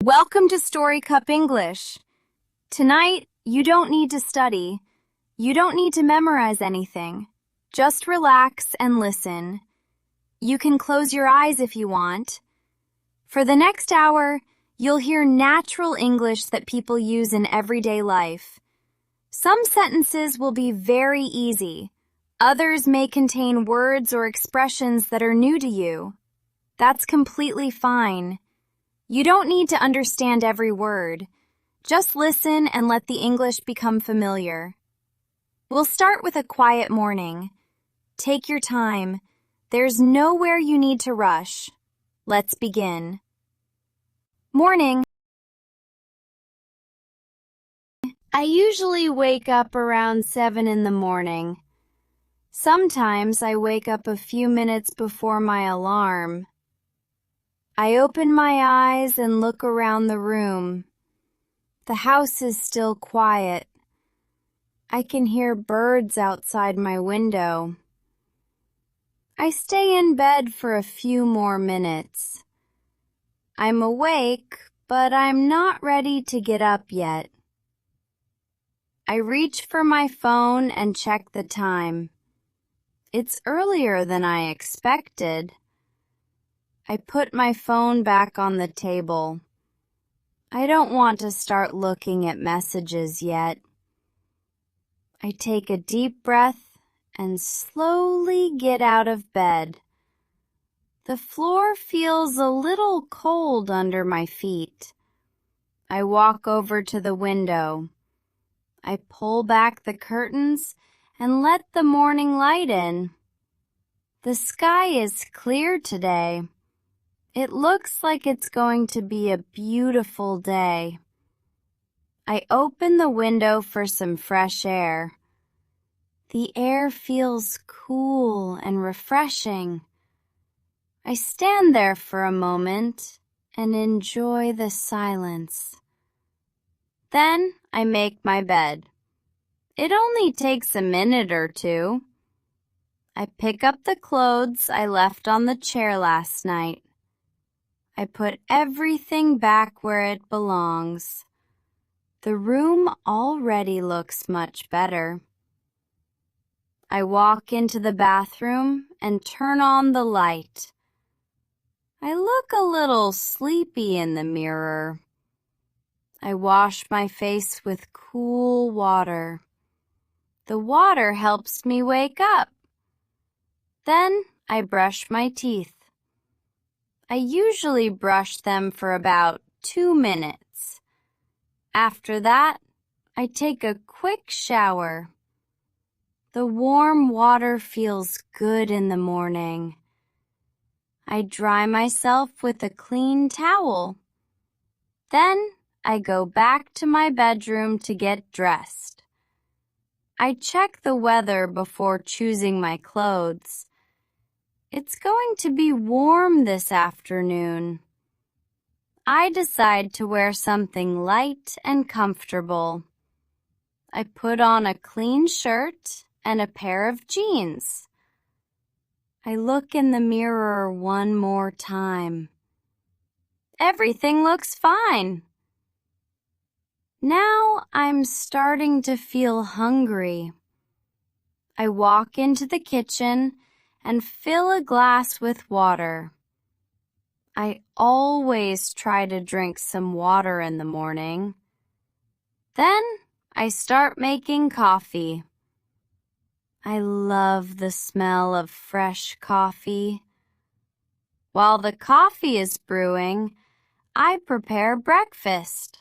Welcome to Story Cup English. Tonight, you don't need to study. You don't need to memorize anything. Just relax and listen. You can close your eyes if you want. For the next hour, you'll hear natural English that people use in everyday life. Some sentences will be very easy. Others may contain words or expressions that are new to you. That's completely fine. You don't need to understand every word. Just listen and let the English become familiar. We'll start with a quiet morning. Take your time. There's nowhere you need to rush. Let's begin. Morning. I usually wake up around 7 in the morning. Sometimes I wake up a few minutes before my alarm. I open my eyes and look around the room. The house is still quiet. I can hear birds outside my window. I stay in bed for a few more minutes. I'm awake, but I'm not ready to get up yet. I reach for my phone and check the time. It's earlier than I expected. I put my phone back on the table. I don't want to start looking at messages yet. I take a deep breath and slowly get out of bed. The floor feels a little cold under my feet. I walk over to the window. I pull back the curtains and let the morning light in. The sky is clear today. It looks like it's going to be a beautiful day. I open the window for some fresh air. The air feels cool and refreshing. I stand there for a moment and enjoy the silence. Then I make my bed. It only takes a minute or two. I pick up the clothes I left on the chair last night. I put everything back where it belongs. The room already looks much better. I walk into the bathroom and turn on the light. I look a little sleepy in the mirror. I wash my face with cool water. The water helps me wake up. Then I brush my teeth. I usually brush them for about 2 minutes. After that, I take a quick shower. The warm water feels good in the morning. I dry myself with a clean towel. Then I go back to my bedroom to get dressed. I check the weather before choosing my clothes. It's going to be warm this afternoon. I decide to wear something light and comfortable. I put on a clean shirt and a pair of jeans. I look in the mirror one more time. Everything looks fine. Now I'm starting to feel hungry. I walk into the kitchen and fill a glass with water. I always try to drink some water in the morning. Then I start making coffee. I love the smell of fresh coffee. While the coffee is brewing, I prepare breakfast.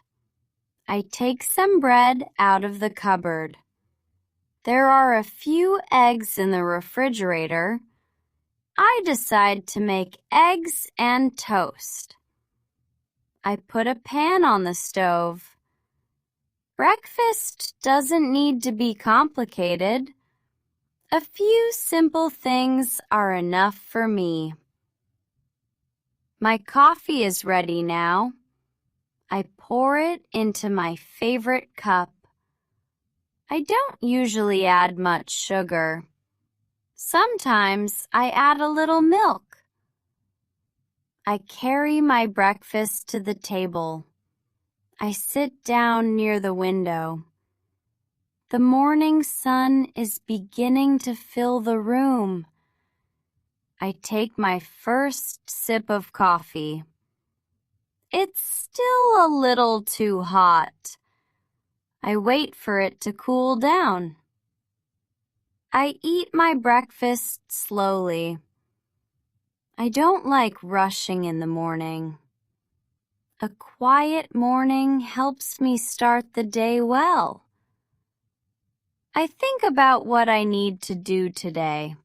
I take some bread out of the cupboard. There are a few eggs in the refrigerator. I decide to make eggs and toast. I put a pan on the stove. Breakfast doesn't need to be complicated. A few simple things are enough for me. My coffee is ready now. I pour it into my favorite cup. I don't usually add much sugar. Sometimes I add a little milk. I carry my breakfast to the table. I sit down near the window. The morning sun is beginning to fill the room. I take my first sip of coffee. It's still a little too hot. I wait for it to cool down. I eat my breakfast slowly. I don't like rushing in the morning. A quiet morning helps me start the day well. I think about what I need to do today.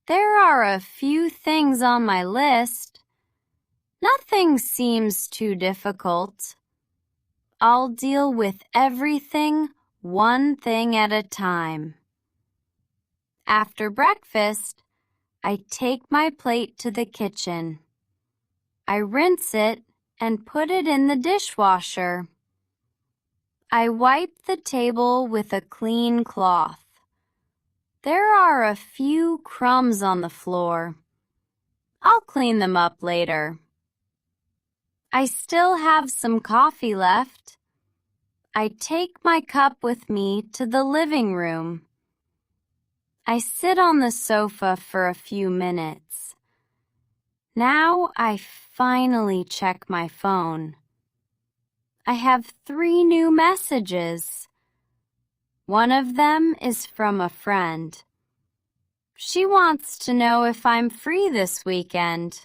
There are a few things on my list. Nothing seems too difficult. I'll deal with everything one thing at a time. After breakfast, I take my plate to the kitchen. I rinse it and put it in the dishwasher. I wipe the table with a clean cloth. There are a few crumbs on the floor. I'll clean them up later. I still have some coffee left. I take my cup with me to the living room. I sit on the sofa for a few minutes. Now I finally check my phone. I have 3 new messages. One of them is from a friend. She wants to know if I'm free this weekend.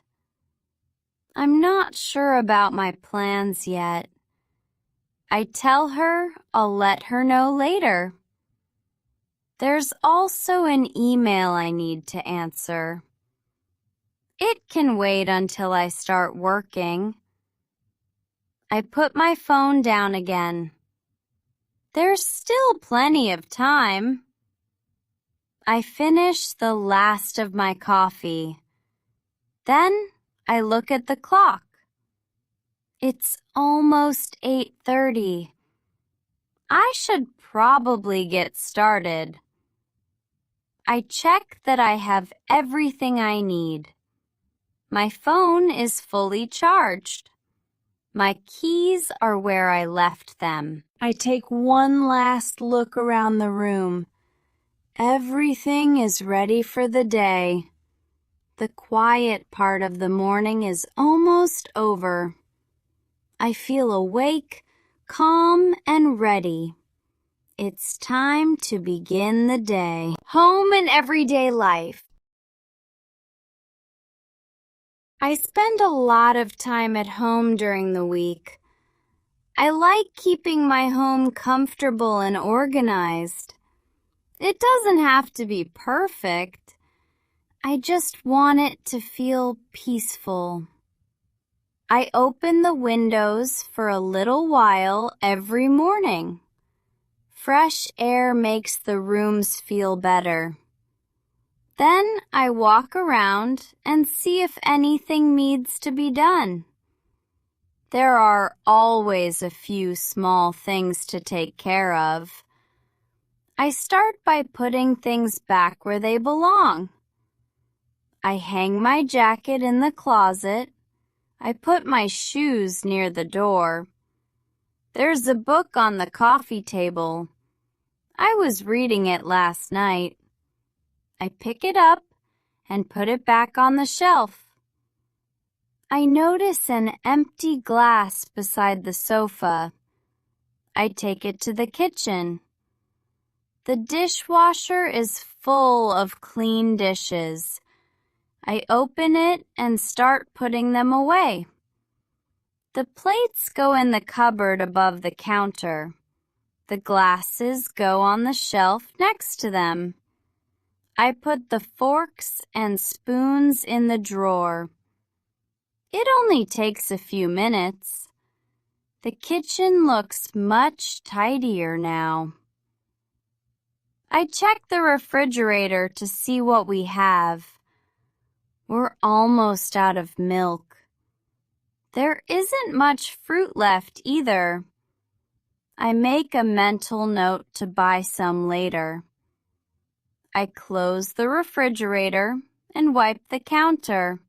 I'm not sure about my plans yet. I tell her I'll let her know later. There's also an email I need to answer. It can wait until I start working. I put my phone down again. There's still plenty of time. I finish the last of my coffee. Then I look at the clock. It's almost 8:30. I should probably get started. I check that I have everything I need. My phone is fully charged. My keys are where I left them. I take one last look around the room. Everything is ready for the day. The quiet part of the morning is almost over. I feel awake, calm, and ready. It's time to begin the day. Home and everyday life. I spend a lot of time at home during the week. I like keeping my home comfortable and organized. It doesn't have to be perfect. I just want it to feel peaceful. I open the windows for a little while every morning. Fresh air makes the rooms feel better. Then I walk around and see if anything needs to be done. There are always a few small things to take care of. I start by putting things back where they belong. I hang my jacket in the closet. I put my shoes near the door. There's a book on the coffee table. I was reading it last night. I pick it up and put it back on the shelf. I notice an empty glass beside the sofa. I take it to the kitchen. The dishwasher is full of clean dishes. I open it and start putting them away. The plates go in the cupboard above the counter. The glasses go on the shelf next to them. I put the forks and spoons in the drawer. It only takes a few minutes. The kitchen looks much tidier now. I check the refrigerator to see what we have. We're almost out of milk. There isn't much fruit left either. I make a mental note to buy some later. I close the refrigerator and wipe the counter.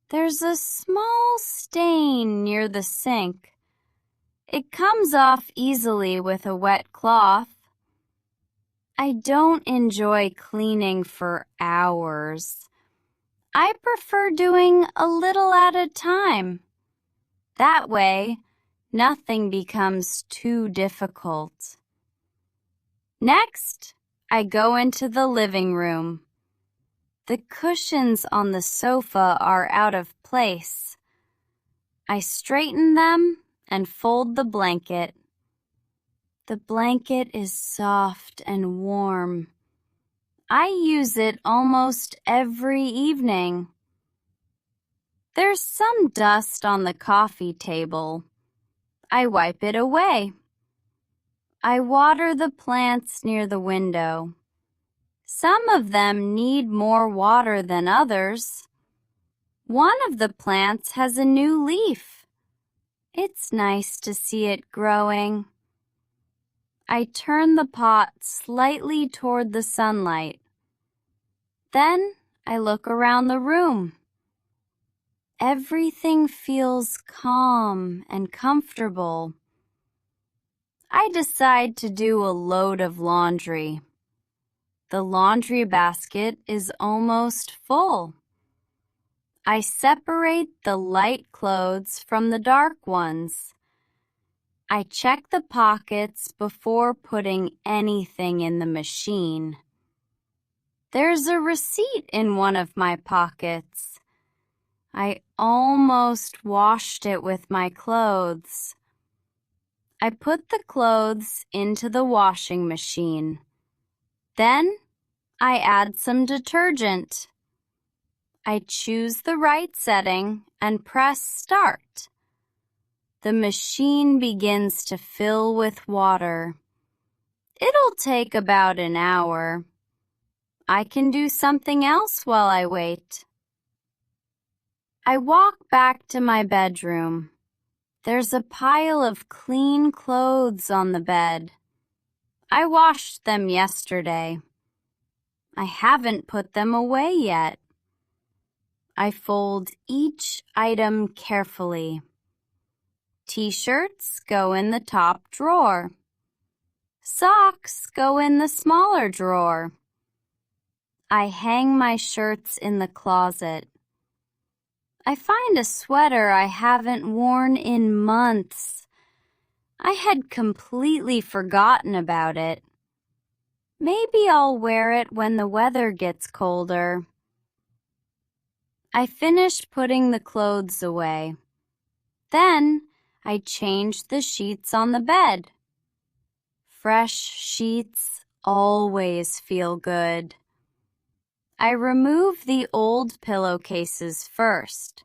There's a small stain near the sink. It comes off easily with a wet cloth. I don't enjoy cleaning for hours. I prefer doing a little at a time. That way, nothing becomes too difficult. Next, I go into the living room. The cushions on the sofa are out of place. I straighten them and fold the blanket. The blanket is soft and warm. I use it almost every evening. There's some dust on the coffee table. I wipe it away. I water the plants near the window. Some of them need more water than others. One of the plants has a new leaf. It's nice to see it growing. I turn the pot slightly toward the sunlight. Then I look around the room. Everything feels calm and comfortable. I decide to do a load of laundry. The laundry basket is almost full. I separate the light clothes from the dark ones. I check the pockets before putting anything in the machine. There's a receipt in one of my pockets. I almost washed it with my clothes. I put the clothes into the washing machine. Then I add some detergent. I choose the right setting and press start. The machine begins to fill with water. It'll take about an hour. I can do something else while I wait. I walk back to my bedroom. There's a pile of clean clothes on the bed. I washed them yesterday. I haven't put them away yet. I fold each item carefully. T-shirts go in the top drawer. Socks go in the smaller drawer. I hang my shirts in the closet. I find a sweater I haven't worn in months. I had completely forgotten about it. Maybe I'll wear it when the weather gets colder. I finished putting the clothes away. Then I changed the sheets on the bed. Fresh sheets always feel good. I remove the old pillowcases first.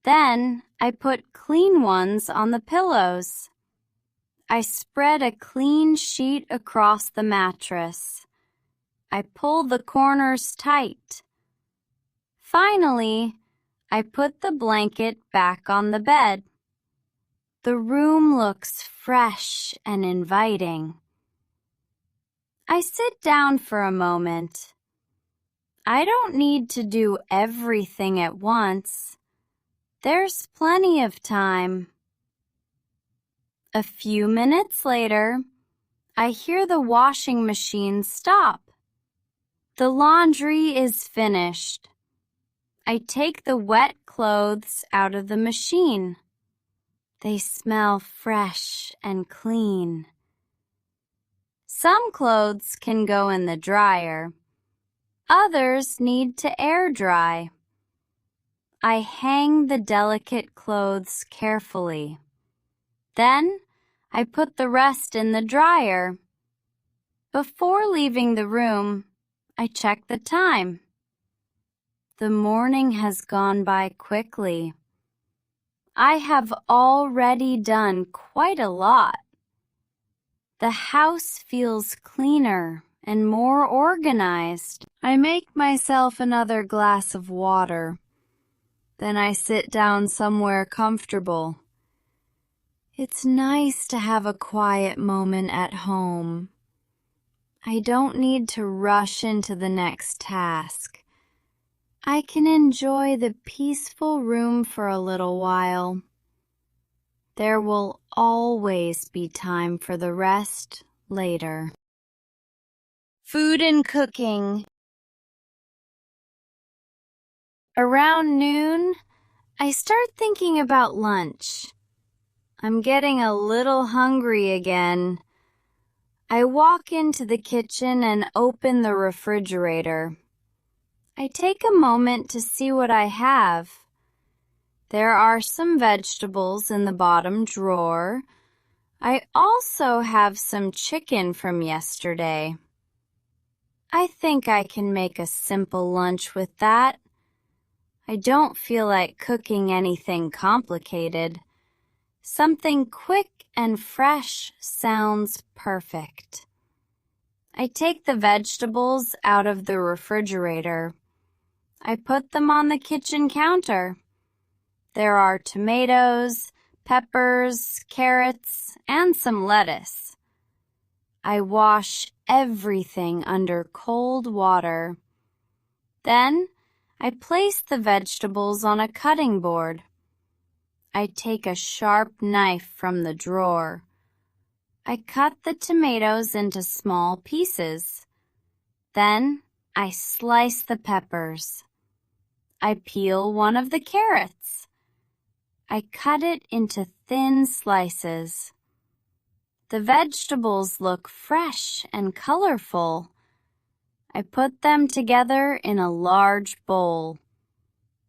Then I put clean ones on the pillows. I spread a clean sheet across the mattress. I pull the corners tight. Finally, I put the blanket back on the bed. The room looks fresh and inviting. I sit down for a moment. I don't need to do everything at once. There's plenty of time. A few minutes later, I hear the washing machine stop. The laundry is finished. I take the wet clothes out of the machine. They smell fresh and clean. Some clothes can go in the dryer. Others need to air dry. I hang the delicate clothes carefully. Then I put the rest in the dryer. Before leaving the room, I check the time. The morning has gone by quickly. I have already done quite a lot. The house feels cleaner and more organized. I make myself another glass of water. Then I sit down somewhere comfortable. It's nice to have a quiet moment at home. I don't need to rush into the next task. I can enjoy the peaceful room for a little while. There will always be time for the rest later. Food and cooking. Around noon, I start thinking about lunch. I'm getting a little hungry again. I walk into the kitchen and open the refrigerator. I take a moment to see what I have. There are some vegetables in the bottom drawer. I also have some chicken from yesterday. I think I can make a simple lunch with that. I don't feel like cooking anything complicated. Something quick and fresh sounds perfect. I take the vegetables out of the refrigerator. I put them on the kitchen counter. There are tomatoes, peppers, carrots, and some lettuce. I wash everything under cold water. Then, I place the vegetables on a cutting board. I take a sharp knife from the drawer. I cut the tomatoes into small pieces. Then, I slice the peppers. I peel one of the carrots. I cut it into thin slices. The vegetables look fresh and colorful. I put them together in a large bowl.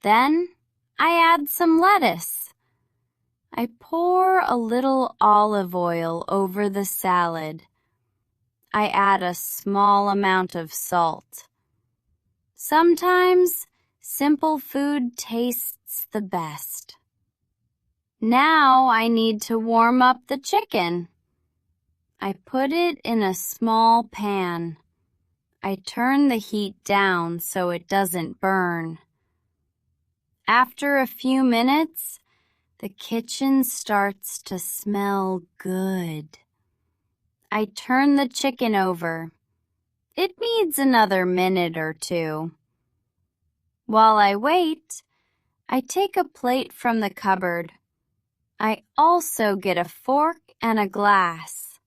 Then, I add some lettuce. I pour a little olive oil over the salad. I add a small amount of salt. Sometimes, simple food tastes the best. Now I need to warm up the chicken. I put it in a small pan. I turn the heat down so it doesn't burn. After a few minutes, the kitchen starts to smell good. I turn the chicken over. It needs another minute or two. While I wait, I take a plate from the cupboard. I also get a fork and a glass.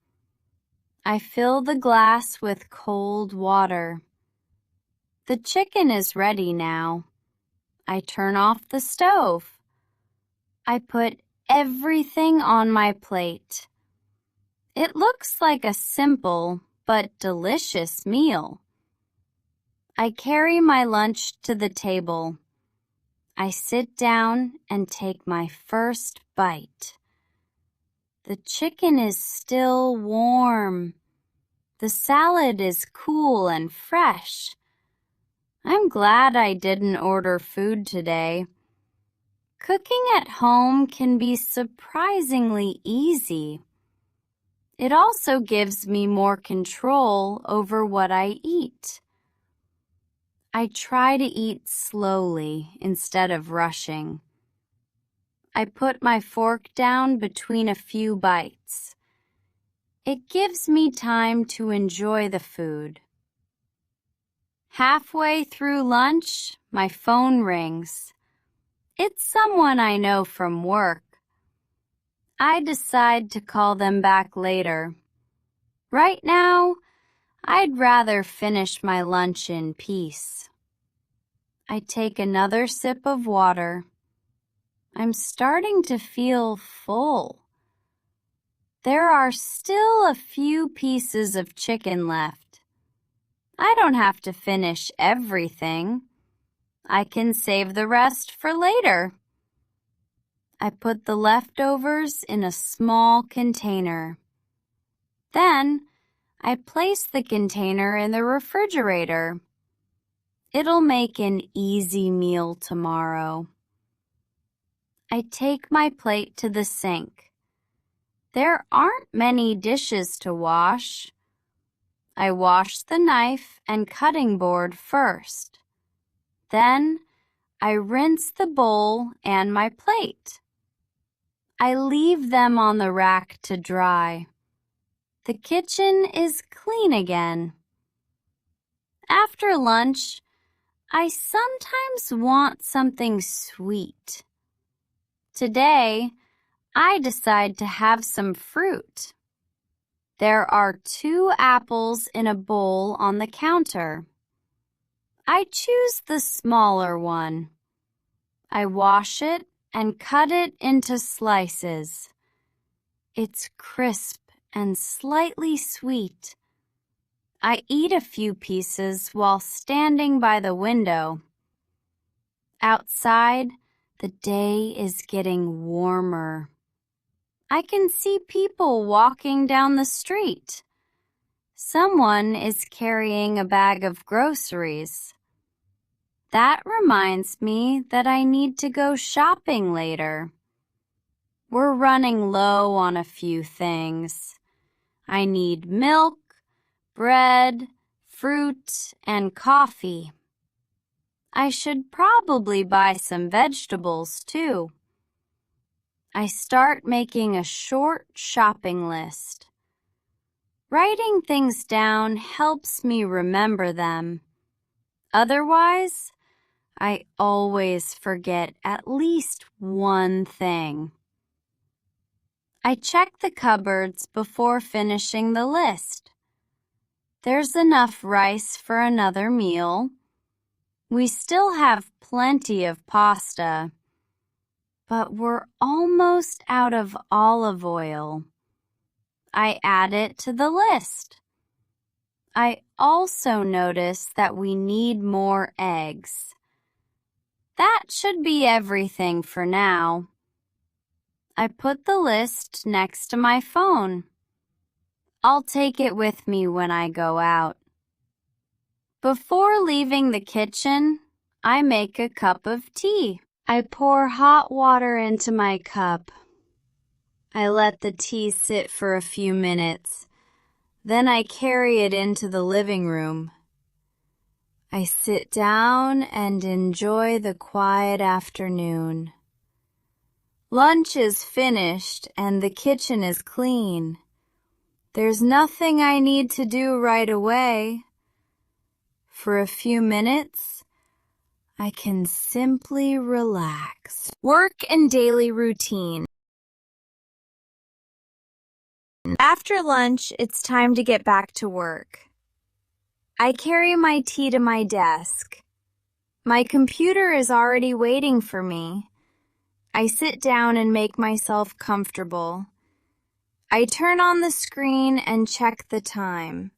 I fill the glass with cold water. The chicken is ready now. I turn off the stove. I put everything on my plate. It looks like a simple but delicious meal. I carry my lunch to the table. I sit down and take my first bite. The chicken is still warm. The salad is cool and fresh. I'm glad I didn't order food today. Cooking at home can be surprisingly easy. It also gives me more control over what I eat. I try to eat slowly instead of rushing. I put my fork down between a few bites. It gives me time to enjoy the food. Halfway through lunch, my phone rings. It's someone I know from work. I decide to call them back later. Right now, I'd rather finish my lunch in peace. I take another sip of water. I'm starting to feel full. There are still a few pieces of chicken left. I don't have to finish everything. I can save the rest for later. I put the leftovers in a small container. Then, I place the container in the refrigerator. It'll make an easy meal tomorrow. I take my plate to the sink. There aren't many dishes to wash. I wash the knife and cutting board first. Then, I rinse the bowl and my plate. I leave them on the rack to dry. The kitchen is clean again. After lunch, I sometimes want something sweet. Today, I decide to have some fruit. There are 2 apples in a bowl on the counter. I choose the smaller one. I wash it and cut it into slices. It's crisp and slightly sweet. I eat a few pieces while standing by the window. Outside, the day is getting warmer. I can see people walking down the street. Someone is carrying a bag of groceries. That reminds me that I need to go shopping later. We're running low on a few things. I need milk, bread, fruit, and coffee. I should probably buy some vegetables too. I start making a short shopping list. Writing things down helps me remember them. Otherwise, I always forget at least one thing. I check the cupboards before finishing the list. There's enough rice for another meal. We still have plenty of pasta, but we're almost out of olive oil. I add it to the list. I also notice that we need more eggs. That should be everything for now. I put the list next to my phone. I'll take it with me when I go out. Before leaving the kitchen, I make a cup of tea. I pour hot water into my cup. I let the tea sit for a few minutes. Then I carry it into the living room. I sit down and enjoy the quiet afternoon. Lunch is finished and the kitchen is clean. There's nothing I need to do right away. For a few minutes, I can simply relax. Work and daily routine. After lunch, it's time to get back to work. I carry my tea to my desk. My computer is already waiting for me. I sit down and make myself comfortable. I turn on the screen and check the time.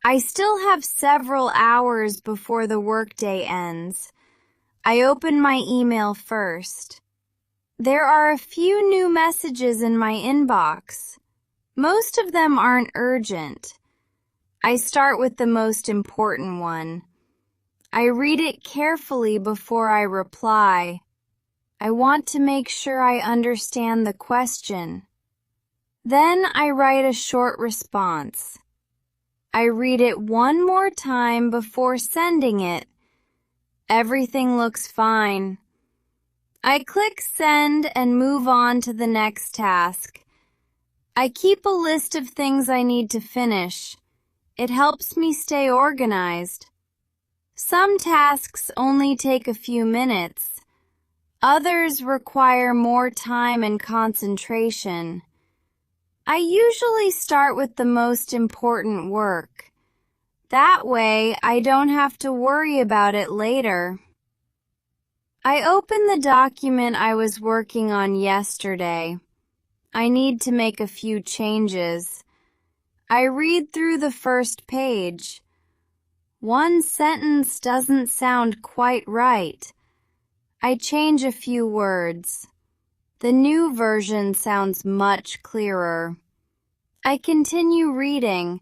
I still have several hours before the workday ends. I open my email first. There are a few new messages in my inbox. Most of them aren't urgent. I start with the most important one. I read it carefully before I reply. I want to make sure I understand the question. Then I write a short response. I read it one more time before sending it. Everything looks fine. I click send and move on to the next task. I keep a list of things I need to finish. It helps me stay organized. Some tasks only take a few minutes. Others require more time and concentration. I usually start with the most important work. That way, I don't have to worry about it later. I open the document I was working on yesterday. I need to make a few changes. I read through the first page. One sentence doesn't sound quite right. I change a few words. The new version sounds much clearer. I continue reading.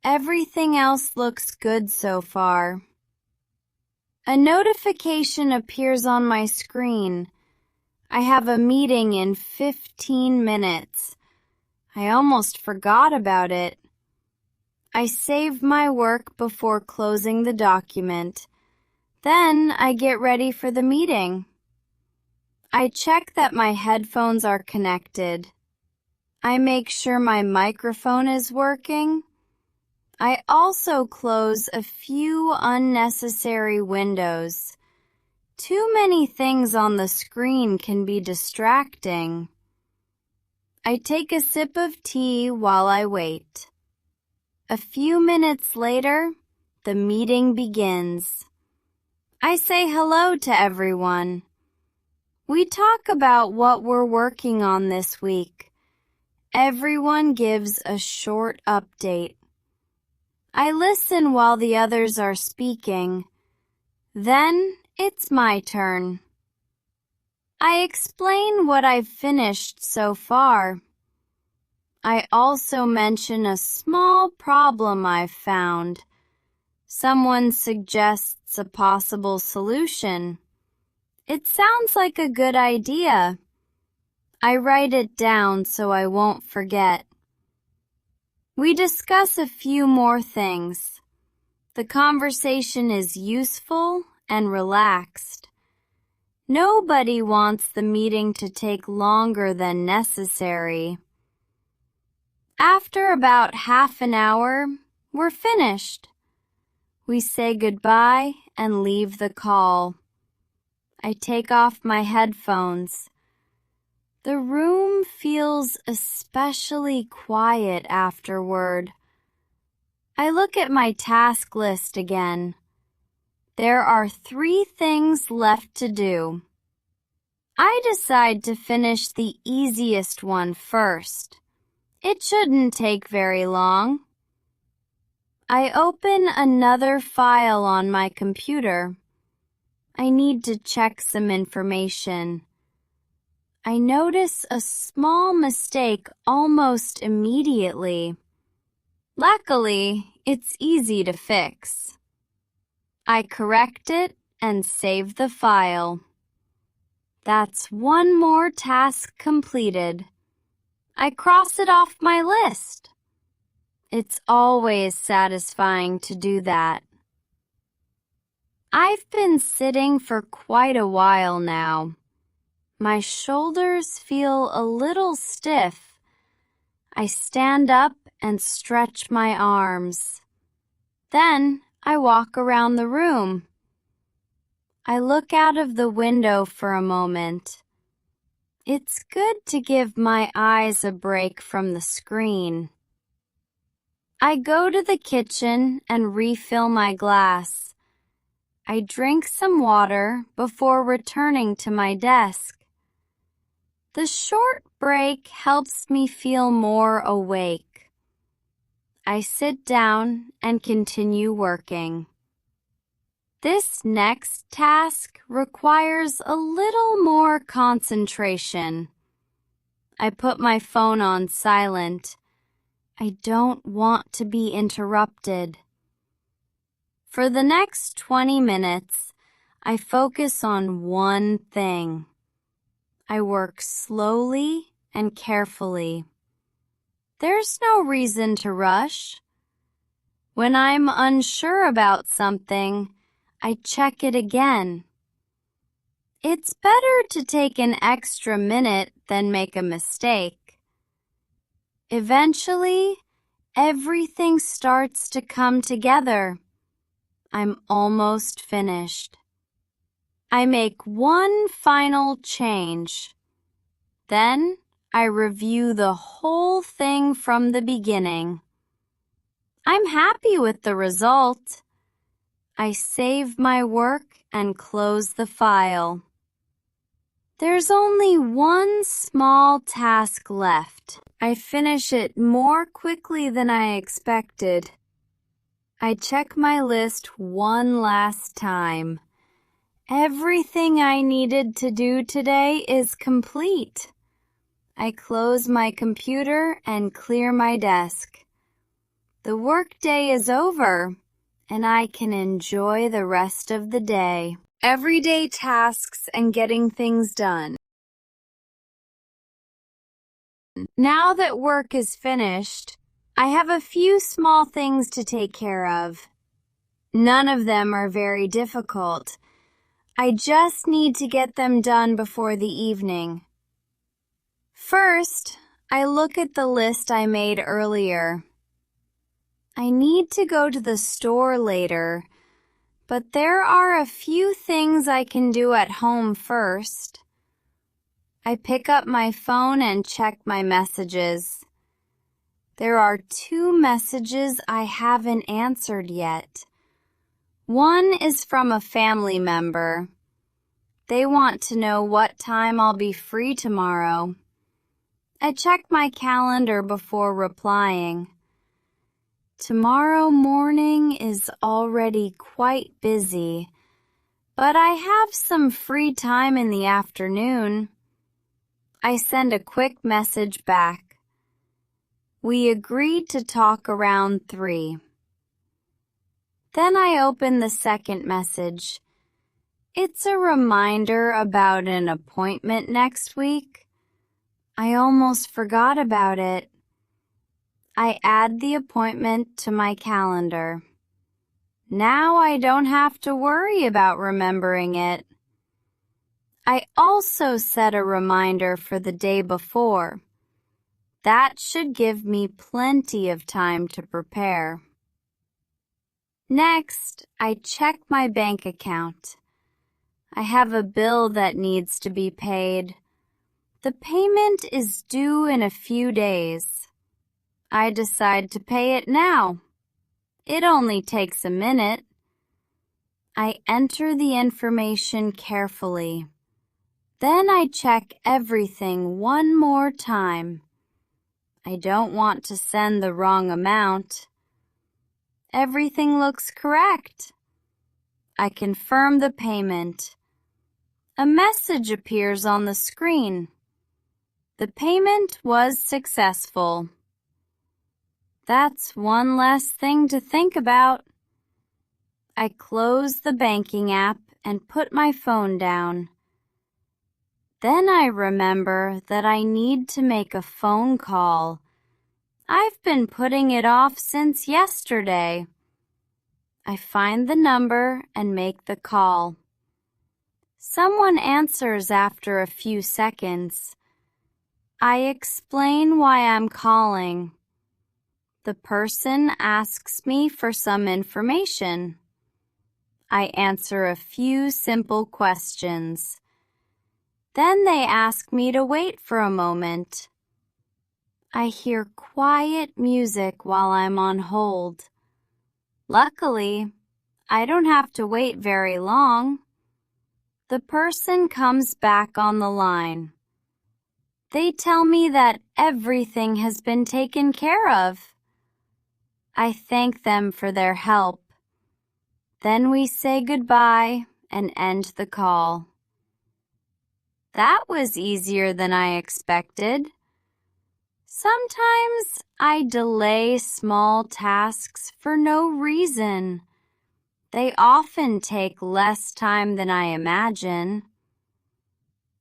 Everything else looks good so far. A notification appears on my screen. I have a meeting in 15 minutes. I almost forgot about it. I save my work before closing the document. Then I get ready for the meeting. I check that my headphones are connected. I make sure my microphone is working. I also close a few unnecessary windows. Too many things on the screen can be distracting. I take a sip of tea while I wait. A few minutes later, the meeting begins. I say hello to everyone. We talk about what we're working on this week. Everyone gives a short update. I listen while the others are speaking. Then it's my turn. I explain what I've finished so far. I also mention a small problem I've found. Someone suggests a possible solution. It sounds like a good idea. I write it down so I won't forget. We discuss a few more things. The conversation is useful and relaxed. Nobody wants the meeting to take longer than necessary. After about half an hour, we're finished. We say goodbye and leave the call. I take off my headphones. The room feels especially quiet afterward. I look at my task list again. There are 3 things left to do. I decide to finish the easiest one first. It shouldn't take very long. I open another file on my computer. I need to check some information. I notice a small mistake almost immediately. Luckily, it's easy to fix. I correct it and save the file. That's one more task completed. I cross it off my list. It's always satisfying to do that. I've been sitting for quite a while now. My shoulders feel a little stiff. I stand up and stretch my arms. Then I walk around the room. I look out of the window for a moment. It's good to give my eyes a break from the screen. I go to the kitchen and refill my glass. I drink some water before returning to my desk. The short break helps me feel more awake. I sit down and continue working. This next task requires a little more concentration. I put my phone on silent. I don't want to be interrupted. For the next 20 minutes, I focus on one thing. I work slowly and carefully. There's no reason to rush. When I'm unsure about something, I check it again. It's better to take an extra minute than make a mistake. Eventually, everything starts to come together. I'm almost finished. I make one final change. Then I review the whole thing from the beginning. I'm happy with the result. I save my work and close the file. There's only one small task left. I finish it more quickly than I expected. I check my list one last time. Everything I needed to do today is complete. I close my computer and clear my desk. The workday is over, and I can enjoy the rest of the day. Everyday tasks and getting things done. Now that work is finished, I have a few small things to take care of. None of them are very difficult. I just need to get them done before the evening. First, I look at the list I made earlier. I need to go to the store later, but there are a few things I can do at home first. I pick up my phone and check my messages. There are 2 messages I haven't answered yet. One is from a family member. They want to know what time I'll be free tomorrow. I check my calendar before replying. Tomorrow morning is already quite busy, but I have some free time in the afternoon. I send a quick message back. We agreed to talk around 3. Then I open the second message. It's a reminder about an appointment next week. I almost forgot about it. I add the appointment to my calendar. Now I don't have to worry about remembering it. I also set a reminder for the day before. That should give me plenty of time to prepare. Next, I check my bank account. I have a bill that needs to be paid. The payment is due in a few days. I decide to pay it now. It only takes a minute. I enter the information carefully. Then I check everything one more time. I don't want to send the wrong amount. Everything looks correct. I confirm the payment. A message appears on the screen. The payment was successful. That's one less thing to think about. I close the banking app and put my phone down. Then I remember that I need to make a phone call. I've been putting it off since yesterday. I find the number and make the call. Someone answers after a few seconds. I explain why I'm calling. The person asks me for some information. I answer a few simple questions. Then they ask me to wait for a moment. I hear quiet music while I'm on hold. Luckily, I don't have to wait very long. The person comes back on the line. They tell me that everything has been taken care of. I thank them for their help. Then we say goodbye and end the call. That was easier than I expected. Sometimes I delay small tasks for no reason. They often take less time than I imagine.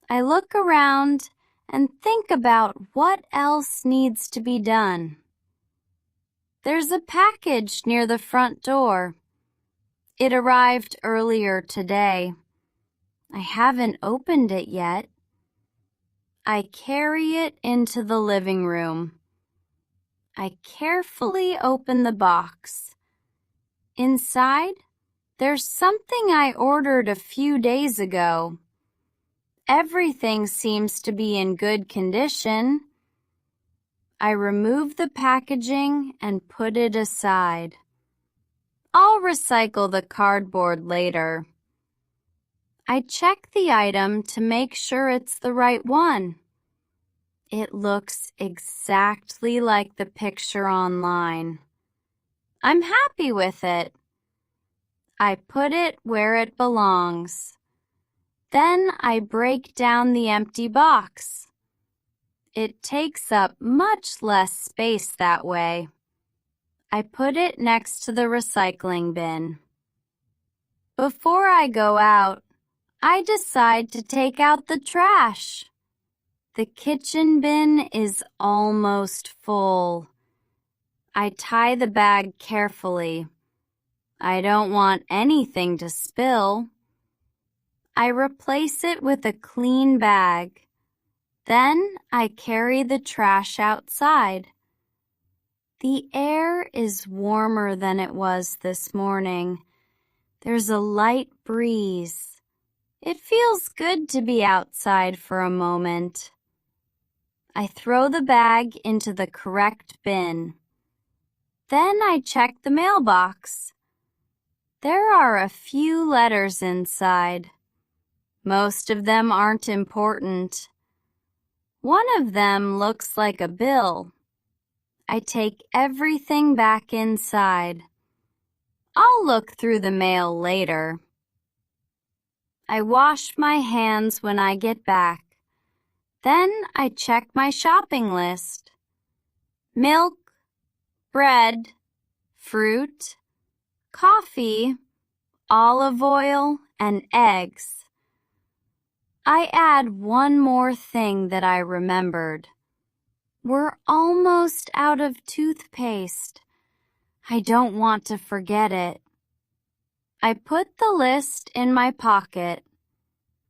I look around and think about what else needs to be done. There's a package near the front door. It arrived earlier today. I haven't opened it yet. I carry it into the living room. I carefully open the box. Inside, there's something I ordered a few days ago. Everything seems to be in good condition. I remove the packaging and put it aside. I'll recycle the cardboard later. I check the item to make sure it's the right one. It looks exactly like the picture online. I'm happy with it. I put it where it belongs. Then I break down the empty box. It takes up much less space that way. I put it next to the recycling bin. Before I go out, I decide to take out the trash. The kitchen bin is almost full. I tie the bag carefully. I don't want anything to spill. I replace it with a clean bag. Then I carry the trash outside. The air is warmer than it was this morning. There's a light breeze. It feels good to be outside for a moment. I throw the bag into the correct bin. Then I check the mailbox. There are a few letters inside. Most of them aren't important. One of them looks like a bill. I take everything back inside. I'll look through the mail later. I wash my hands when I get back. Then I check my shopping list. Milk, bread, fruit, coffee, olive oil, and eggs. I add one more thing that I remembered. We're almost out of toothpaste. I don't want to forget it. I put the list in my pocket.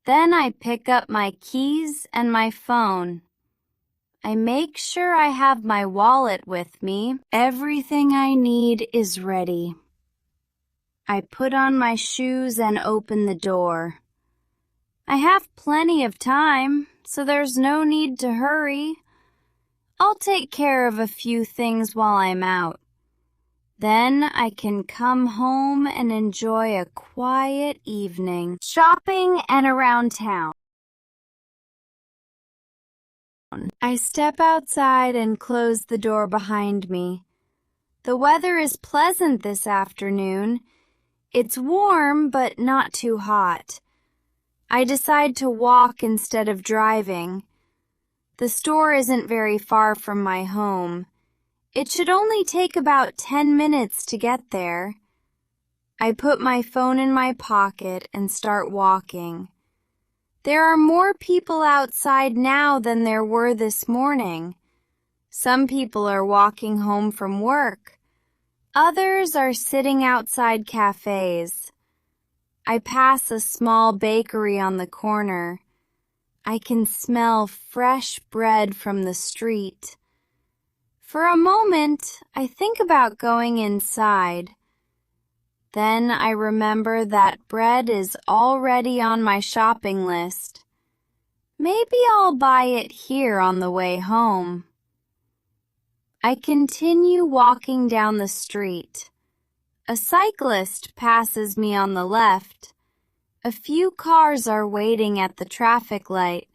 Then I pick up my keys and my phone. I make sure I have my wallet with me. Everything I need is ready. I put on my shoes and open the door. I have plenty of time, so there's no need to hurry. I'll take care of a few things while I'm out. Then I can come home and enjoy a quiet evening, shopping and around town. I step outside and close the door behind me. The weather is pleasant this afternoon. It's warm, but not too hot. I decide to walk instead of driving. The store isn't very far from my home. It should only take about 10 minutes to get there. I put my phone in my pocket and start walking. There are more people outside now than there were this morning. Some people are walking home from work. Others are sitting outside cafes. I pass a small bakery on the corner. I can smell fresh bread from the street. For a moment, I think about going inside. Then I remember that bread is already on my shopping list. Maybe I'll buy it here on the way home. I continue walking down the street. A cyclist passes me on the left. A few cars are waiting at the traffic light.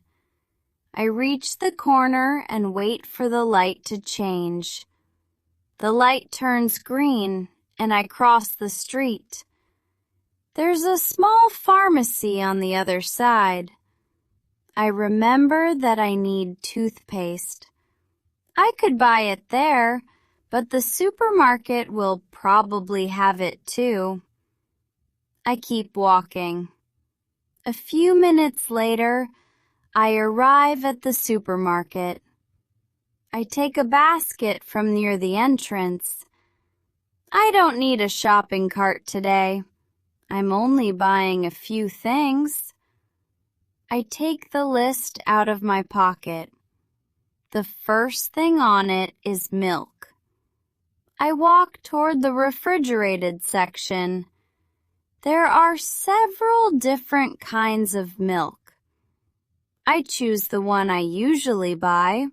I reach the corner and wait for the light to change. The light turns green, and I cross the street. There's a small pharmacy on the other side. I remember that I need toothpaste. I could buy it there, but the supermarket will probably have it too. I keep walking. A few minutes later, I arrive at the supermarket. I take a basket from near the entrance. I don't need a shopping cart today. I'm only buying a few things. I take the list out of my pocket. The first thing on it is milk. I walk toward the refrigerated section. There are several different kinds of milk. I choose the one I usually buy.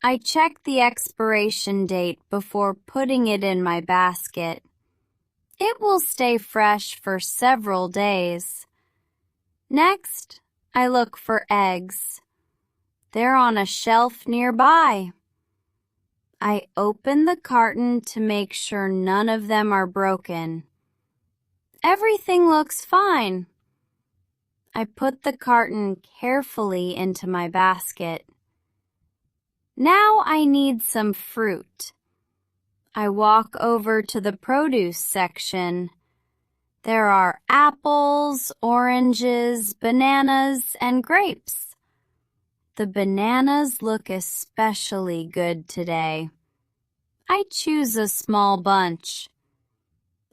I check the expiration date before putting it in my basket. It will stay fresh for several days. Next, I look for eggs. They're on a shelf nearby. I open the carton to make sure none of them are broken. Everything looks fine. I put the carton carefully into my basket. Now I need some fruit. I walk over to the produce section. There are apples, oranges, bananas, and grapes. The bananas look especially good today. I choose a small bunch.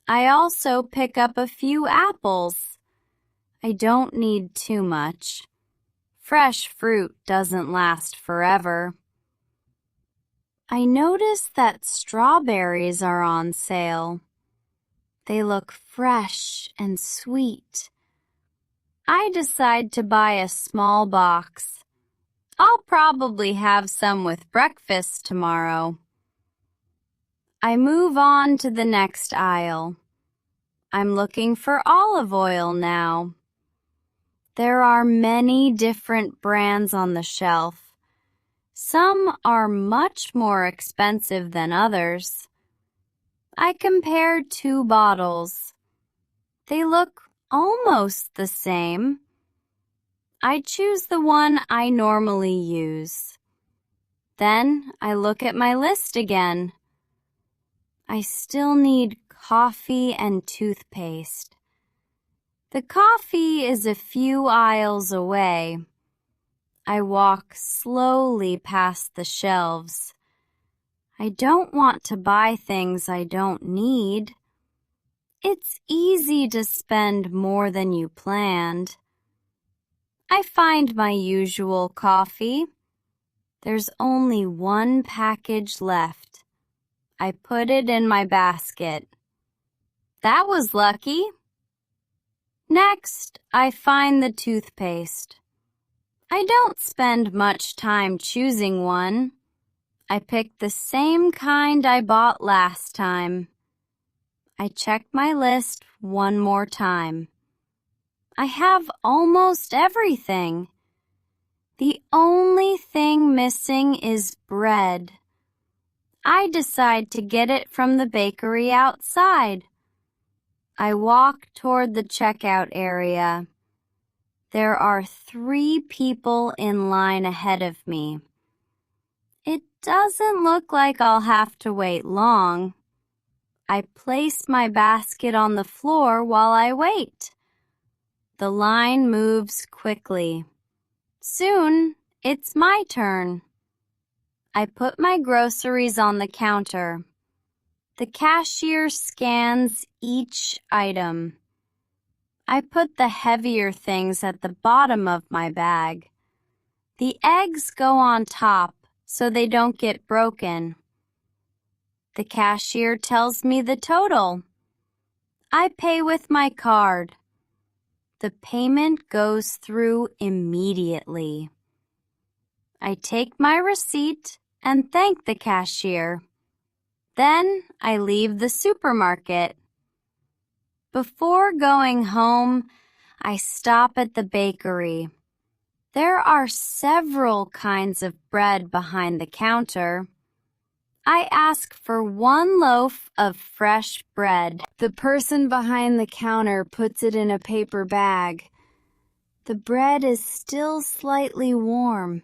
I also pick up a few apples. I don't need too much. Fresh fruit doesn't last forever. I notice that strawberries are on sale. They look fresh and sweet. I decide to buy a small box. I'll probably have some with breakfast tomorrow. I move on to the next aisle. I'm looking for olive oil now. There are many different brands on the shelf. Some are much more expensive than others. I compare 2 bottles. They look almost the same. I choose the one I normally use. Then I look at my list again. I still need coffee and toothpaste. The coffee is a few aisles away. I walk slowly past the shelves. I don't want to buy things I don't need. It's easy to spend more than you planned. I find my usual coffee. There's only 1 package left. I put it in my basket. That was lucky. Next, I find the toothpaste. I don't spend much time choosing one. I pick the same kind I bought last time. I check my list one more time. I have almost everything. The only thing missing is bread. I decide to get it from the bakery outside. I walk toward the checkout area. There are 3 people in line ahead of me. It doesn't look like I'll have to wait long. I place my basket on the floor while I wait. The line moves quickly. Soon, it's my turn. I put my groceries on the counter. The cashier scans each item. I put the heavier things at the bottom of my bag. The eggs go on top so they don't get broken. The cashier tells me the total. I pay with my card. The payment goes through immediately. I take my receipt and thank the cashier. Then I leave the supermarket. Before going home, I stop at the bakery. There are several kinds of bread behind the counter. I ask for 1 loaf of fresh bread. The person behind the counter puts it in a paper bag. The bread is still slightly warm.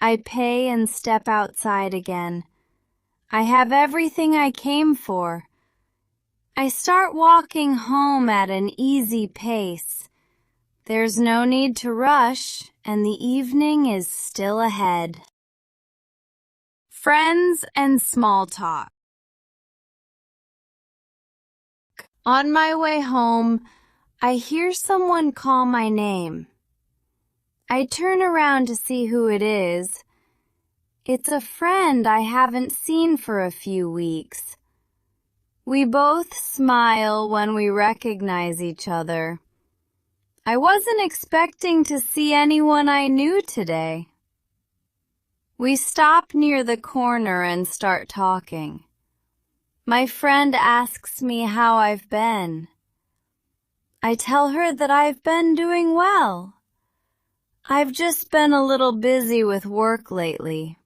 I pay and step outside again. I have everything I came for. I start walking home at an easy pace. There's no need to rush, and the evening is still ahead. Friends and small talk. On my way home, I hear someone call my name. I turn around to see who it is. It's a friend I haven't seen for a few weeks. We both smile when we recognize each other. I wasn't expecting to see anyone I knew today. We stop near the corner and start talking. My friend asks me how I've been. I tell her that I've been doing well. I've just been a little busy with work lately.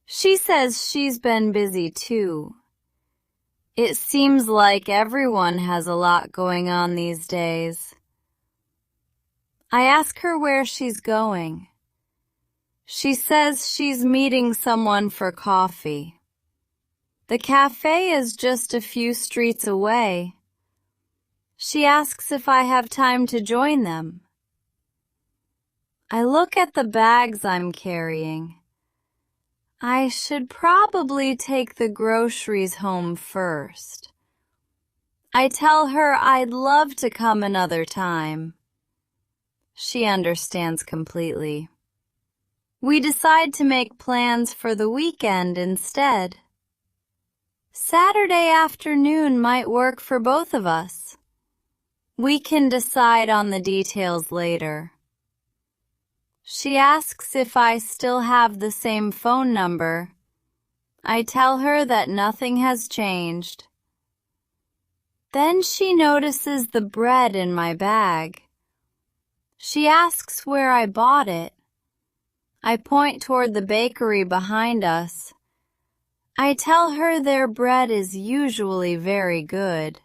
She says she's been busy too. It seems like everyone has a lot going on these days. I ask her where she's going. She says she's meeting someone for coffee. The cafe is just a few streets away. She asks if I have time to join them. I look at the bags I'm carrying. I should probably take the groceries home first. I tell her I'd love to come another time. She understands completely. We decide to make plans for the weekend instead. Saturday afternoon might work for both of us. We can decide on the details later. She asks if I still have the same phone number. I tell her that nothing has changed. Then she notices the bread in my bag. She asks where I bought it. I point toward the bakery behind us. I tell her their bread is usually very good.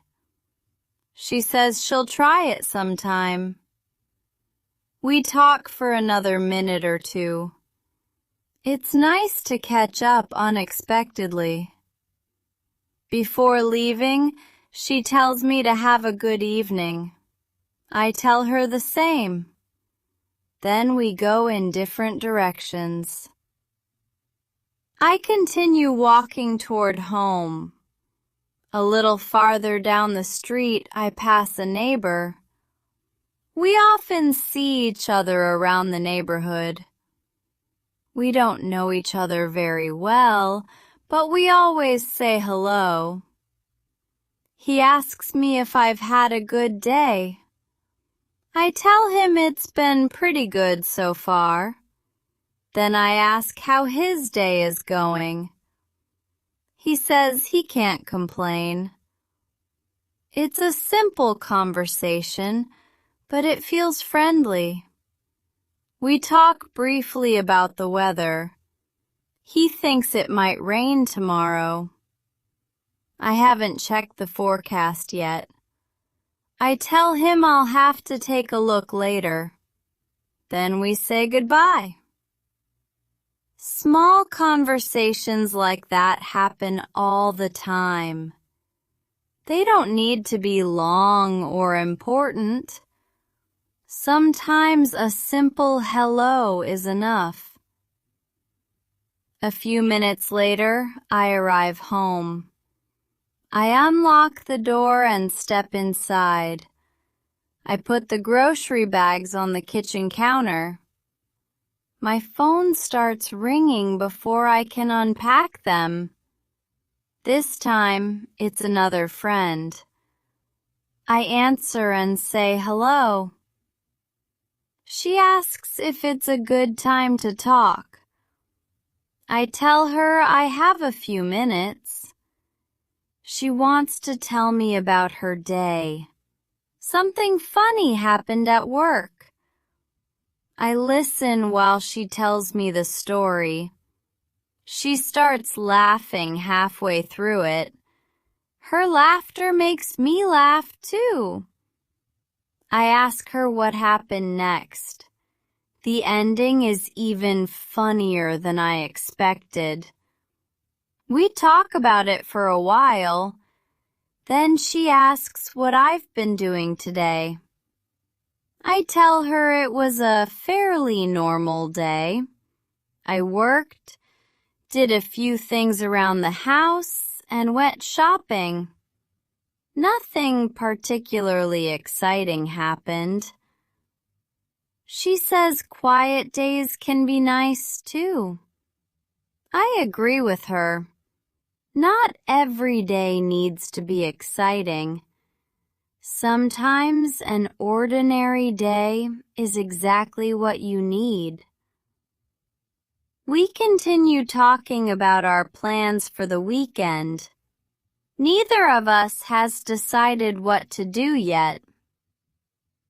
She says she'll try it sometime. We talk for another minute or two. It's nice to catch up unexpectedly. Before leaving, she tells me to have a good evening. I tell her the same. Then we go in different directions. I continue walking toward home. A little farther down the street, I pass a neighbor. We often see each other around the neighborhood. We don't know each other very well, but we always say hello. He asks me if I've had a good day. I tell him it's been pretty good so far. Then I ask how his day is going. He says he can't complain. It's a simple conversation, but it feels friendly. We talk briefly about the weather. He thinks it might rain tomorrow. I haven't checked the forecast yet. I tell him I'll have to take a look later. Then we say goodbye. Small conversations like that happen all the time. They don't need to be long or important. Sometimes a simple hello is enough. A few minutes later, I arrive home. I unlock the door and step inside. I put the grocery bags on the kitchen counter. My phone starts ringing before I can unpack them. This time, it's another friend. I answer and say hello. She asks if it's a good time to talk. I tell her I have a few minutes. She wants to tell me about her day. Something funny happened at work. I listen while she tells me the story. She starts laughing halfway through it. Her laughter makes me laugh too. I ask her what happened next. The ending is even funnier than I expected. We talk about it for a while. Then she asks what I've been doing today. I tell her it was a fairly normal day. I worked, did a few things around the house, and went shopping. Nothing particularly exciting happened. She says quiet days can be nice too. I agree with her. Not every day needs to be exciting. Sometimes an ordinary day is exactly what you need. We continue talking about our plans for the weekend. Neither of us has decided what to do yet.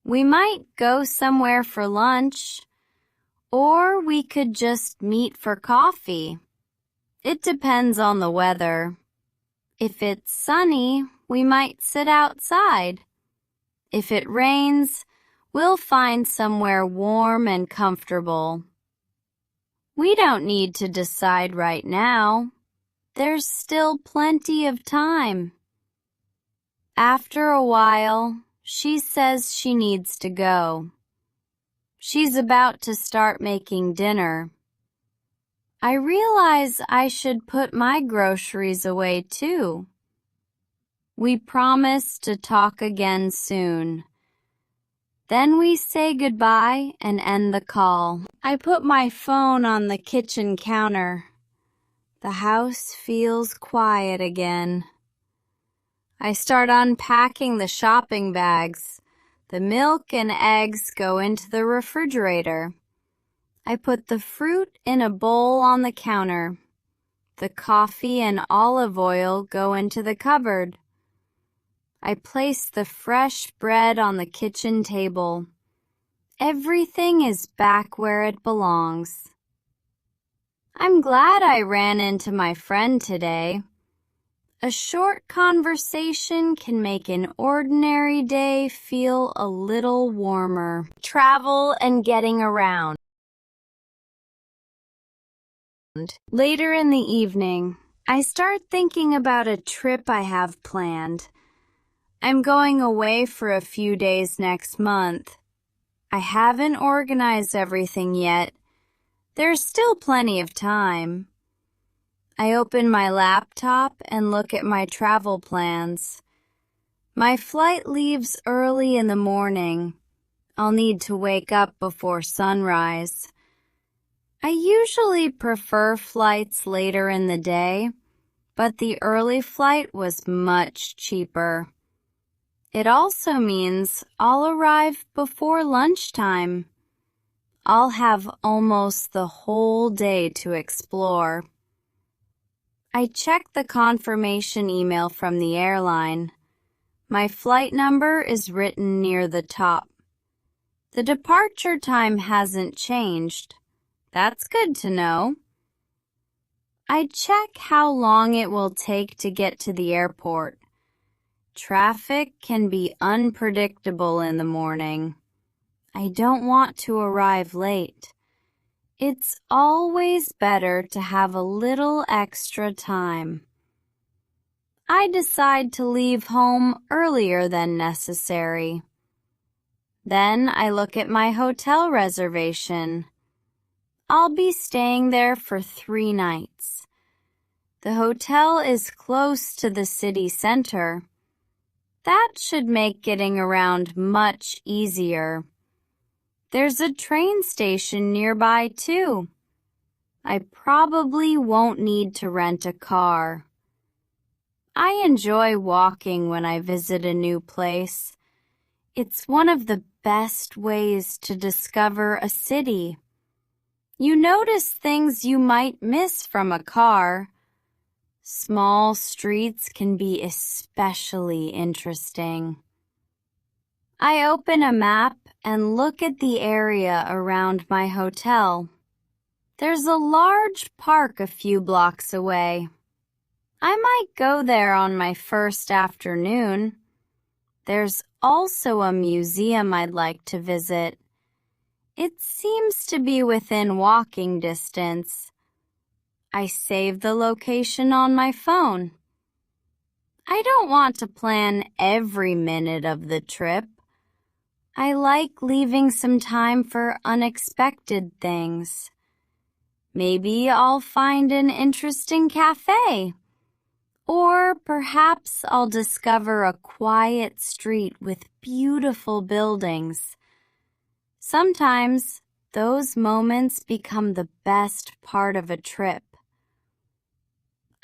We might go somewhere for lunch, or we could just meet for coffee. It depends on the weather. If it's sunny, we might sit outside. If it rains, we'll find somewhere warm and comfortable. We don't need to decide right now. There's still plenty of time. After a while, she says she needs to go. She's about to start making dinner. I realize I should put my groceries away too. We promise to talk again soon. Then we say goodbye and end the call. I put my phone on the kitchen counter. The house feels quiet again. I start unpacking the shopping bags. The milk and eggs go into the refrigerator. I put the fruit in a bowl on the counter. The coffee and olive oil go into the cupboard. I place the fresh bread on the kitchen table. Everything is back where it belongs. I'm glad I ran into my friend today. A short conversation can make an ordinary day feel a little warmer. Travel and getting around. Later in the evening, I start thinking about a trip I have planned. I'm going away for a few days next month. I haven't organized everything yet. There's still plenty of time. I open my laptop and look at my travel plans. My flight leaves early in the morning. I'll need to wake up before sunrise. I usually prefer flights later in the day, but the early flight was much cheaper. It also means I'll arrive before lunchtime. I'll have almost the whole day to explore. I check the confirmation email from the airline. My flight number is written near the top. The departure time hasn't changed. That's good to know. I check how long it will take to get to the airport. Traffic can be unpredictable in the morning. I don't want to arrive late. It's always better to have a little extra time. I decide to leave home earlier than necessary. Then I look at my hotel reservation. I'll be staying there for 3 nights. The hotel is close to the city center. That should make getting around much easier. There's a train station nearby, too. I probably won't need to rent a car. I enjoy walking when I visit a new place. It's one of the best ways to discover a city. You notice things you might miss from a car. Small streets can be especially interesting. I open a map and look at the area around my hotel. There's a large park a few blocks away. I might go there on my first afternoon. There's also a museum I'd like to visit. It seems to be within walking distance. I save the location on my phone. I don't want to plan every minute of the trip. I like leaving some time for unexpected things. Maybe I'll find an interesting cafe. Or perhaps I'll discover a quiet street with beautiful buildings. Sometimes those moments become the best part of a trip.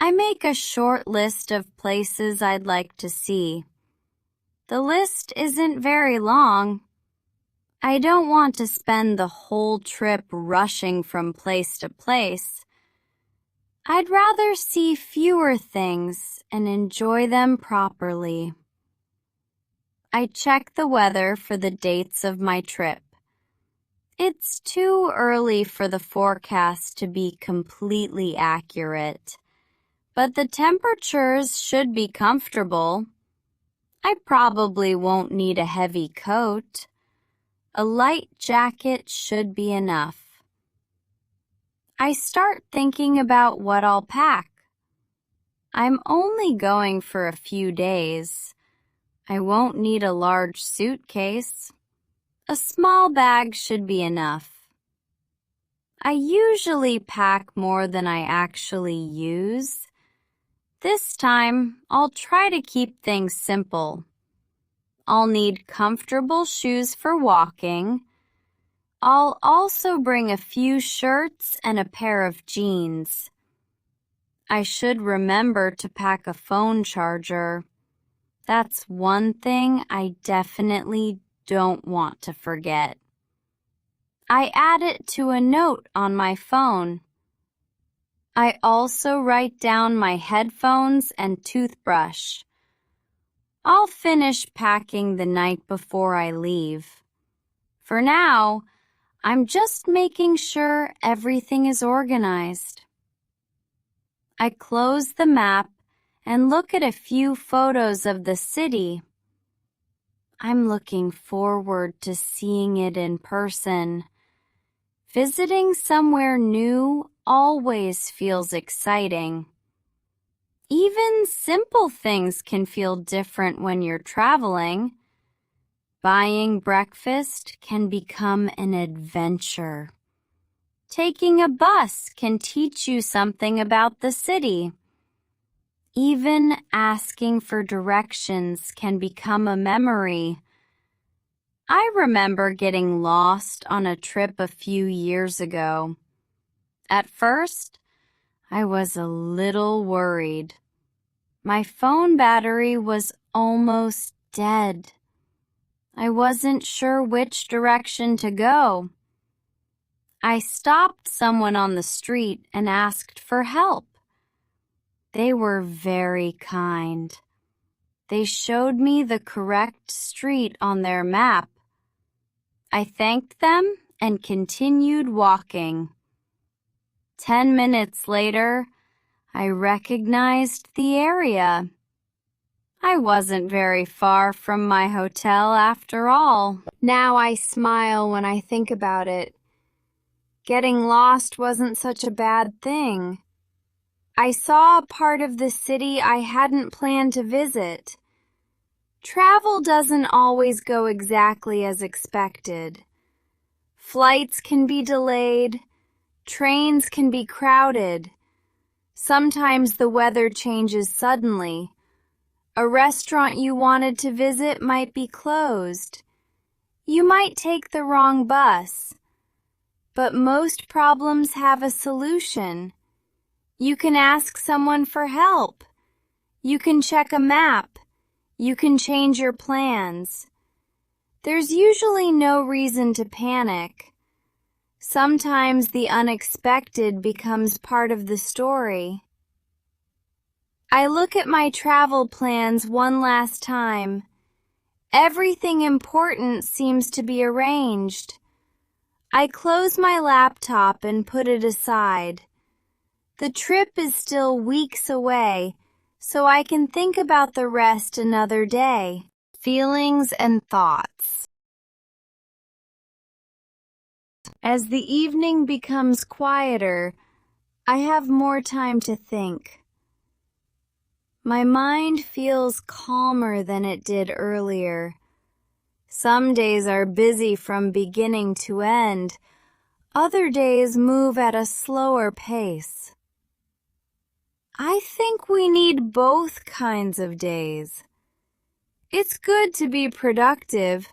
I make a short list of places I'd like to see. The list isn't very long. I don't want to spend the whole trip rushing from place to place. I'd rather see fewer things and enjoy them properly. I check the weather for the dates of my trip. It's too early for the forecast to be completely accurate, but the temperatures should be comfortable. I probably won't need a heavy coat. A light jacket should be enough. I start thinking about what I'll pack. I'm only going for a few days. I won't need a large suitcase. A small bag should be enough. I usually pack more than I actually use. This time, I'll try to keep things simple. I'll need comfortable shoes for walking. I'll also bring a few shirts and a pair of jeans. I should remember to pack a phone charger. That's one thing I definitely don't want to forget. I add it to a note on my phone. I also write down my headphones and toothbrush. I'll finish packing the night before I leave. For now, I'm just making sure everything is organized. I close the map and look at a few photos of the city. I'm looking forward to seeing it in person. Visiting somewhere new always feels exciting. Even simple things can feel different when you're traveling. Buying breakfast can become an adventure. Taking a bus can teach you something about the city. Even asking for directions can become a memory. I remember getting lost on a trip a few years ago. At first, I was a little worried. My phone battery was almost dead. I wasn't sure which direction to go. I stopped someone on the street and asked for help. They were very kind. They showed me the correct street on their map. I thanked them and continued walking. 10 minutes later, I recognized the area. I wasn't very far from my hotel after all. Now I smile when I think about it. Getting lost wasn't such a bad thing. I saw a part of the city I hadn't planned to visit. Travel doesn't always go exactly as expected. Flights can be delayed. Trains can be crowded. Sometimes the weather changes suddenly. A restaurant you wanted to visit might be closed. You might take the wrong bus. But most problems have a solution. You can ask someone for help. You can check a map. You can change your plans. There's usually no reason to panic. Sometimes the unexpected becomes part of the story. I look at my travel plans one last time. Everything important seems to be arranged. I close my laptop and put it aside. The trip is still weeks away, so I can think about the rest another day. Feelings and thoughts. As the evening becomes quieter, I have more time to think. My mind feels calmer than it did earlier. Some days are busy from beginning to end. Other days move at a slower pace. I think we need both kinds of days. It's good to be productive,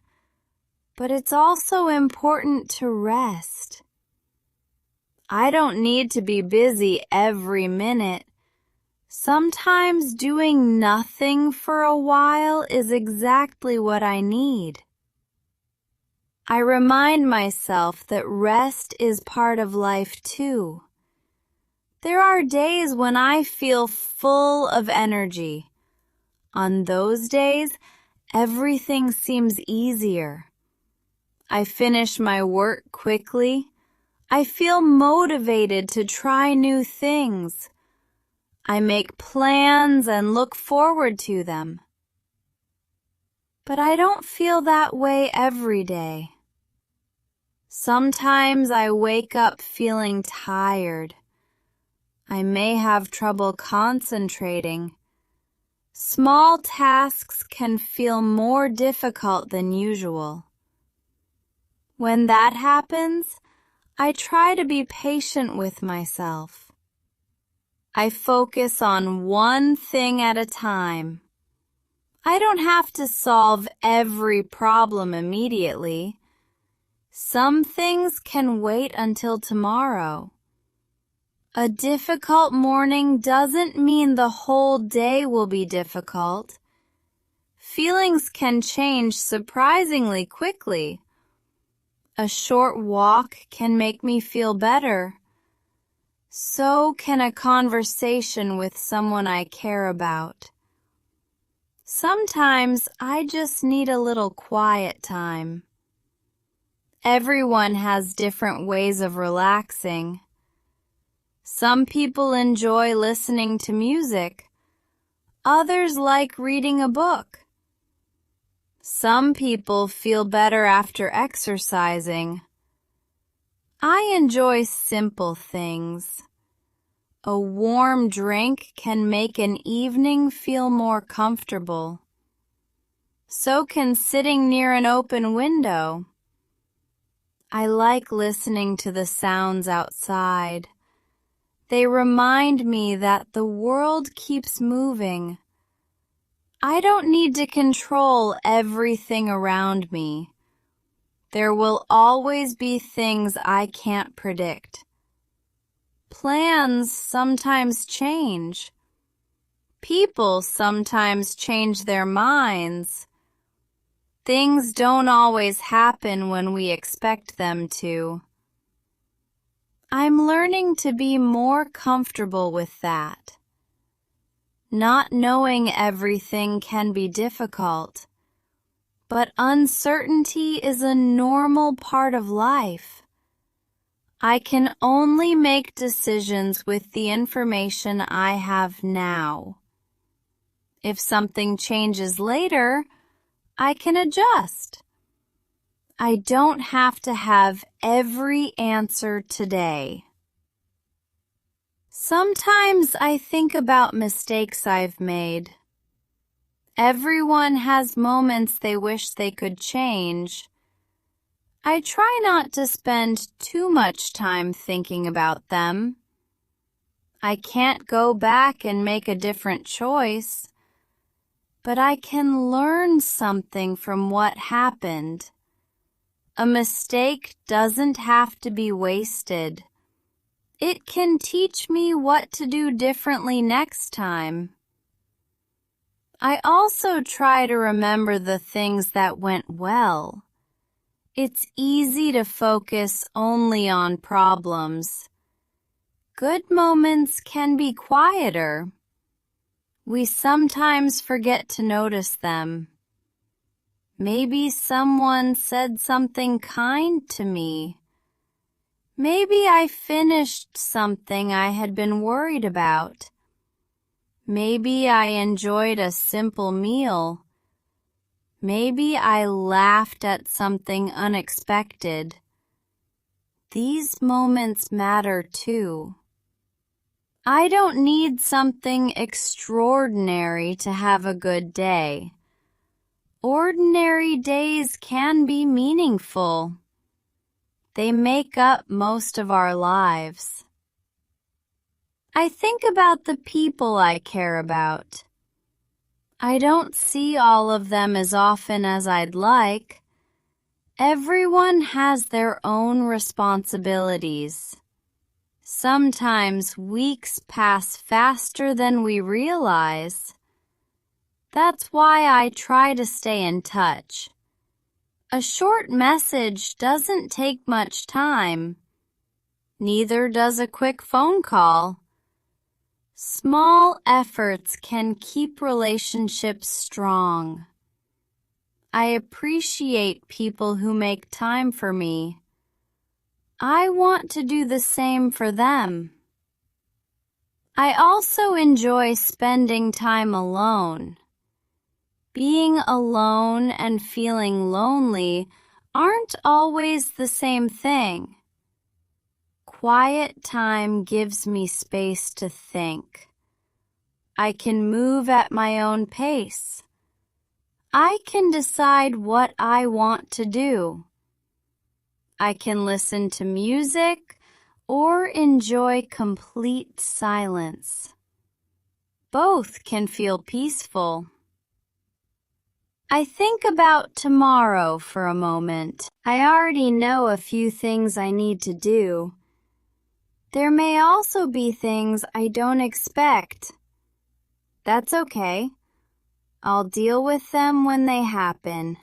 but it's also important to rest. I don't need to be busy every minute. Sometimes doing nothing for a while is exactly what I need. I remind myself that rest is part of life too. There are days when I feel full of energy. On those days, everything seems easier. I finish my work quickly. I feel motivated to try new things. I make plans and look forward to them. But I don't feel that way every day. Sometimes I wake up feeling tired. I may have trouble concentrating. Small tasks can feel more difficult than usual. When that happens, I try to be patient with myself. I focus on one thing at a time. I don't have to solve every problem immediately. Some things can wait until tomorrow. A difficult morning doesn't mean the whole day will be difficult. Feelings can change surprisingly quickly. A short walk can make me feel better. So can a conversation with someone I care about. Sometimes I just need a little quiet time. Everyone has different ways of relaxing. Some people enjoy listening to music. Others like reading a book. Some people feel better after exercising. I enjoy simple things. A warm drink can make an evening feel more comfortable. So can sitting near an open window. I like listening to the sounds outside. They remind me that the world keeps moving. I don't need to control everything around me. There will always be things I can't predict. Plans sometimes change. People sometimes change their minds. Things don't always happen when we expect them to. I'm learning to be more comfortable with that. Not knowing everything can be difficult, but uncertainty is a normal part of life. I can only make decisions with the information I have now. If something changes later, I can adjust. I don't have to have every answer today. Sometimes I think about mistakes I've made. Everyone has moments they wish they could change. I try not to spend too much time thinking about them. I can't go back and make a different choice, but I can learn something from what happened. A mistake doesn't have to be wasted. It can teach me what to do differently next time. I also try to remember the things that went well. It's easy to focus only on problems. Good moments can be quieter. We sometimes forget to notice them. Maybe someone said something kind to me. Maybe I finished something I had been worried about. Maybe I enjoyed a simple meal. Maybe I laughed at something unexpected. These moments matter too. I don't need something extraordinary to have a good day. Ordinary days can be meaningful. They make up most of our lives. I think about the people I care about. I don't see all of them as often as I'd like. Everyone has their own responsibilities. Sometimes weeks pass faster than we realize. That's why I try to stay in touch. A short message doesn't take much time. Neither does a quick phone call. Small efforts can keep relationships strong. I appreciate people who make time for me. I want to do the same for them. I also enjoy spending time alone. Being alone and feeling lonely aren't always the same thing. Quiet time gives me space to think. I can move at my own pace. I can decide what I want to do. I can listen to music or enjoy complete silence. Both can feel peaceful. I think about tomorrow for a moment. I already know a few things I need to do. There may also be things I don't expect. That's okay. I'll deal with them when they happen.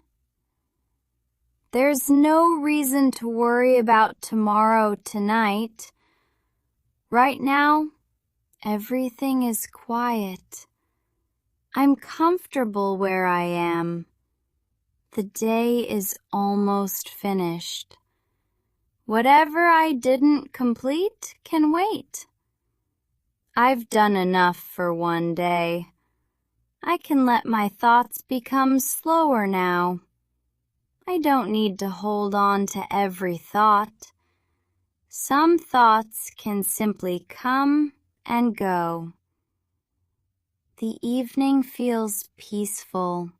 There's no reason to worry about tomorrow tonight. Right now, everything is quiet. I'm comfortable where I am. The day is almost finished. Whatever I didn't complete can wait. I've done enough for one day. I can let my thoughts become slower now. I don't need to hold on to every thought. Some thoughts can simply come and go. The evening feels peaceful,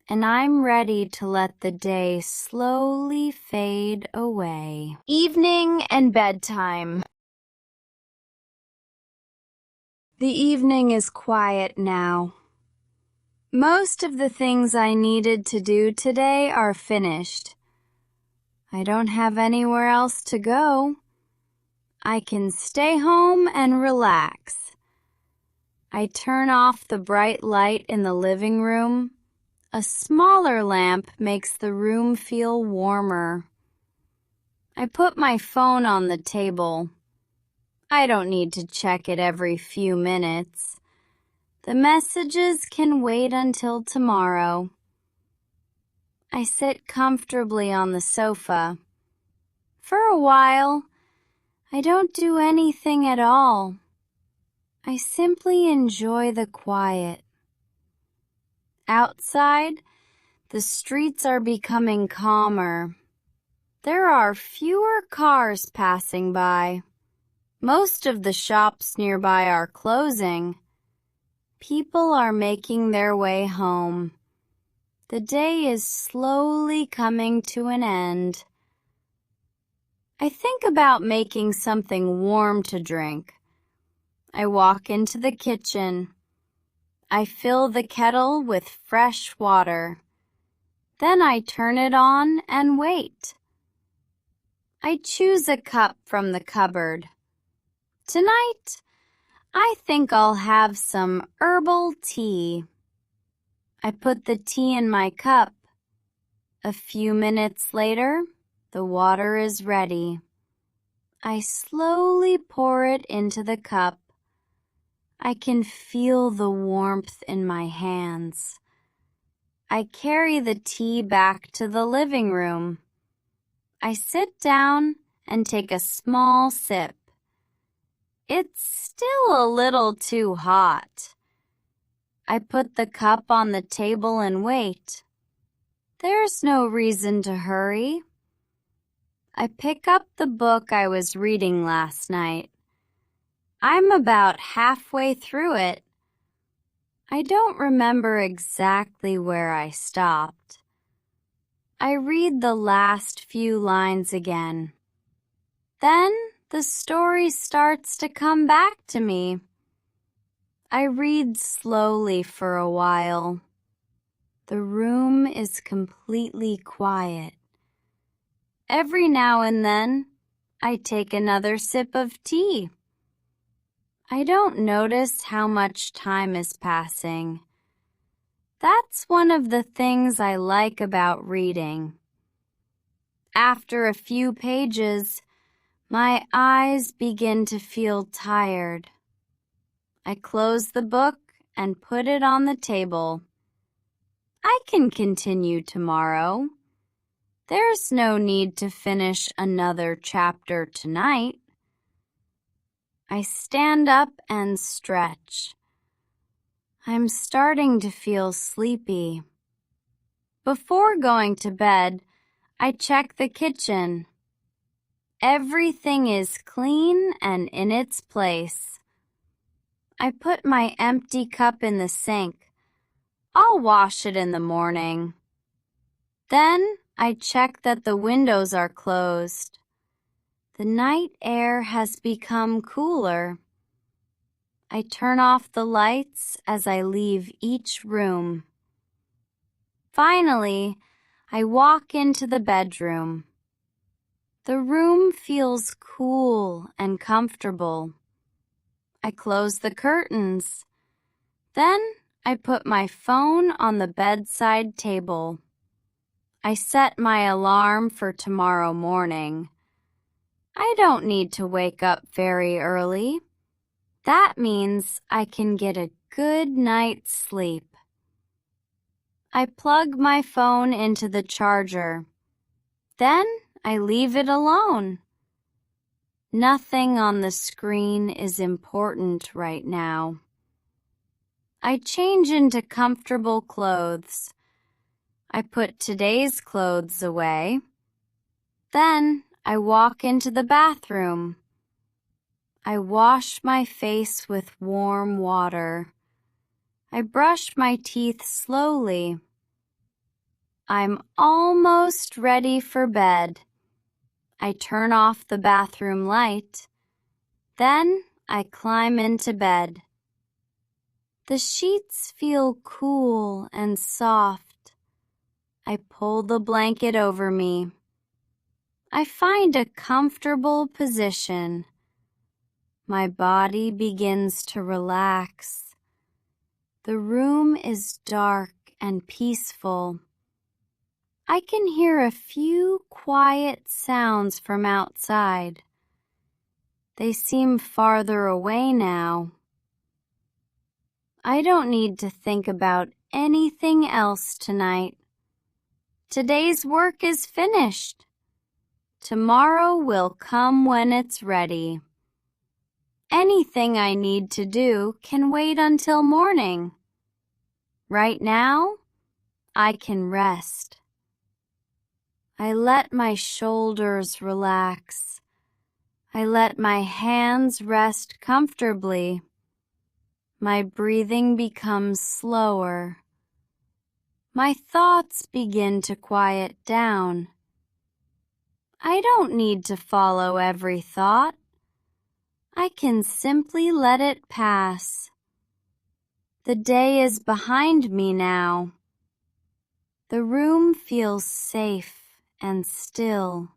and I'm ready to let the day slowly fade away. Evening and bedtime. The evening is quiet now. Most of the things I needed to do today are finished. I don't have anywhere else to go. I can stay home and relax. I turn off the bright light in the living room. A smaller lamp makes the room feel warmer. I put my phone on the table. I don't need to check it every few minutes. The messages can wait until tomorrow. I sit comfortably on the sofa. For a while, I don't do anything at all. I simply enjoy the quiet. Outside, the streets are becoming calmer. There are fewer cars passing by. Most of the shops nearby are closing. People are making their way home. The day is slowly coming to an end. I think about making something warm to drink. I walk into the kitchen. I fill the kettle with fresh water. Then I turn it on and wait. I choose a cup from the cupboard. Tonight, I think I'll have some herbal tea. I put the tea in my cup. A few minutes later, the water is ready. I slowly pour it into the cup. I can feel the warmth in my hands. I carry the tea back to the living room. I sit down and take a small sip. It's still a little too hot. I put the cup on the table and wait. There's no reason to hurry. I pick up the book I was reading last night. I'm about halfway through it. I don't remember exactly where I stopped. I read the last few lines again. Then the story starts to come back to me. I read slowly for a while. The room is completely quiet. Every now and then, I take another sip of tea. I don't notice how much time is passing. That's one of the things I like about reading. After a few pages, my eyes begin to feel tired. I close the book and put it on the table. I can continue tomorrow. There's no need to finish another chapter tonight. I stand up and stretch. I'm starting to feel sleepy. Before going to bed, I check the kitchen. Everything is clean and in its place. I put my empty cup in the sink. I'll wash it in the morning. Then I check that the windows are closed. The night air has become cooler. I turn off the lights as I leave each room. Finally, I walk into the bedroom. The room feels cool and comfortable. I close the curtains. Then I put my phone on the bedside table. I set my alarm for tomorrow morning. I don't need to wake up very early. That means I can get a good night's sleep. I plug my phone into the charger. Then I leave it alone. Nothing on the screen is important right now. I change into comfortable clothes. I put today's clothes away. Then I walk into the bathroom. I wash my face with warm water. I brush my teeth slowly. I'm almost ready for bed. I turn off the bathroom light. Then I climb into bed. The sheets feel cool and soft. I pull the blanket over me. I find a comfortable position. My body begins to relax. The room is dark and peaceful. I can hear a few quiet sounds from outside. They seem farther away now. I don't need to think about anything else tonight. Today's work is finished. Tomorrow will come when it's ready. Anything I need to do can wait until morning. Right now, I can rest. I let my shoulders relax. I let my hands rest comfortably. My breathing becomes slower. My thoughts begin to quiet down. I don't need to follow every thought. I can simply let it pass. The day is behind me now. The room feels safe and still.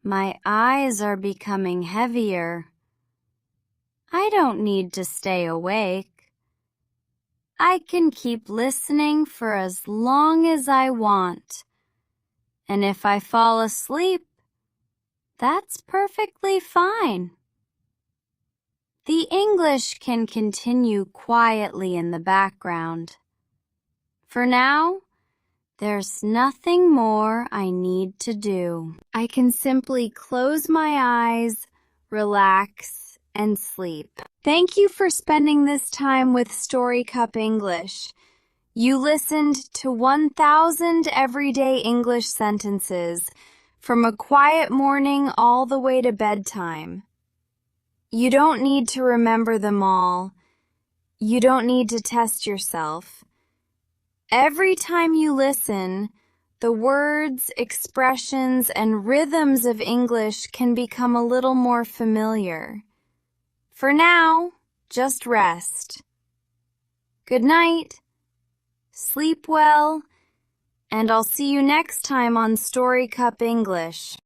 My eyes are becoming heavier. I don't need to stay awake. I can keep listening for as long as I want. And if I fall asleep, that's perfectly fine. The English can continue quietly in the background. For now, there's nothing more I need to do. I can simply close my eyes, relax, and sleep. Thank you for spending this time with Story Cup English. You listened to 1,000 everyday English sentences from a quiet morning all the way to bedtime. You don't need to remember them all. You don't need to test yourself. Every time you listen, the words, expressions, and rhythms of English can become a little more familiar. For now, just rest. Good night. Sleep well, and I'll see you next time on Story Cup English.